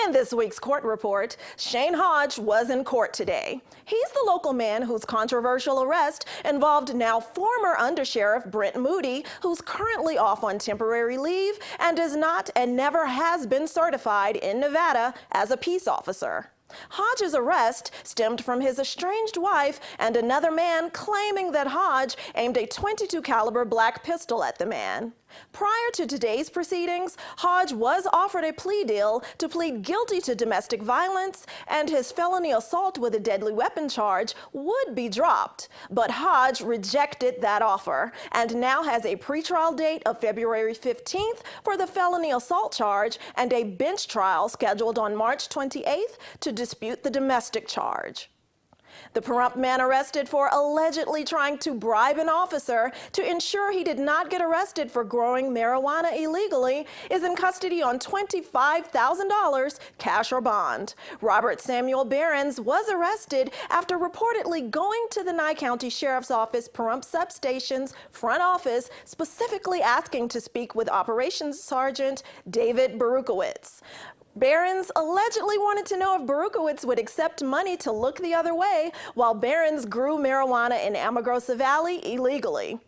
In this week's court report, Shane Hodge was in court today. He's the local man whose controversial arrest involved now former Undersheriff Brent Moody, who's currently off on temporary leave and is not and never has been certified in Nevada as a peace officer. Hodge's arrest stemmed from his estranged wife and another man claiming that Hodge aimed a .22 caliber black pistol at the man. Prior to today's proceedings, Hodge was offered a plea deal to plead guilty to domestic violence, and his felony assault with a deadly weapon charge would be dropped. But Hodge rejected that offer and now has a pretrial date of February 15th for the felony assault charge and a bench trial scheduled on March 28th to dispute the domestic charge. The Pahrump man arrested for allegedly trying to bribe an officer to ensure he did not get arrested for growing marijuana illegally is in custody on $25,000 cash or bond. Robert Samuel Behrens was arrested after reportedly going to the Nye County Sheriff's Office Pahrump substation's front office, specifically asking to speak with Operations Sergeant David Berukowitz. Behrens allegedly wanted to know if Berukowitz would accept money to look the other way while Behrens grew marijuana in Amargosa Valley illegally.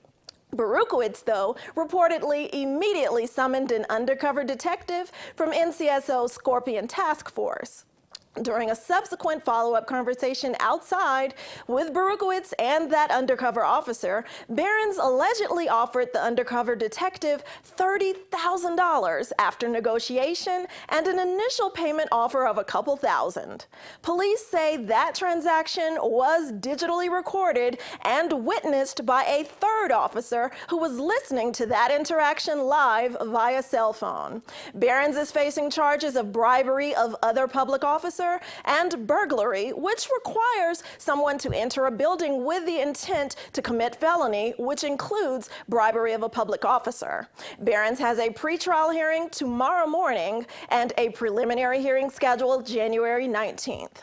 Berukowitz, though, reportedly immediately summoned an undercover detective from NCSO's Scorpion Task Force. During a subsequent follow-up conversation outside with Berukowitz and that undercover officer, Behrens allegedly offered the undercover detective $30,000 after negotiation and an initial payment offer of a couple thousand. Police say that transaction was digitally recorded and witnessed by a third officer who was listening to that interaction live via cell phone. Behrens is facing charges of bribery of other public officers and burglary, which requires someone to enter a building with the intent to commit felony, which includes bribery of a public officer. Behrens has a pretrial hearing tomorrow morning and a preliminary hearing scheduled January 19th.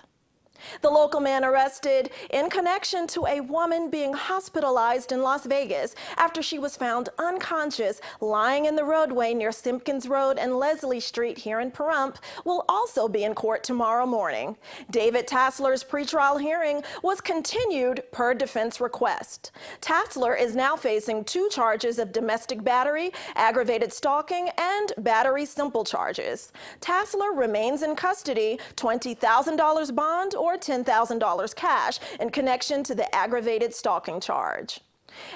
The local man arrested in connection to a woman being hospitalized in Las Vegas after she was found unconscious lying in the roadway near Simpkins Road and Leslie Street here in Pahrump will also be in court tomorrow morning. David Tassler's pretrial hearing was continued per defense request. Tassler is now facing 2 charges of domestic battery, aggravated stalking, and battery simple charges. Tassler remains in custody, $20,000 bond or $10,000 cash in connection to the aggravated stalking charge.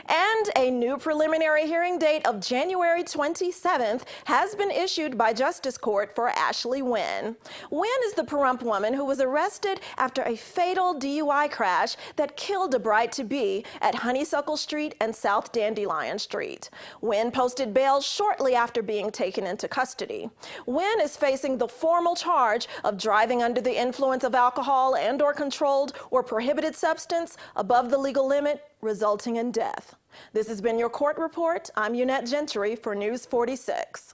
And a new preliminary hearing date of January 27th has been issued by Justice Court for Ashley Wynn. Wynn is the Pahrump woman who was arrested after a fatal DUI crash that killed a bride-to-be at Honeysuckle Street and South Dandelion Street. Wynn posted bail shortly after being taken into custody. Wynn is facing the formal charge of driving under the influence of alcohol and/or controlled or prohibited substance above the legal limit, resulting in death. This has been your court report. I'm Eunette Gentry for News 46.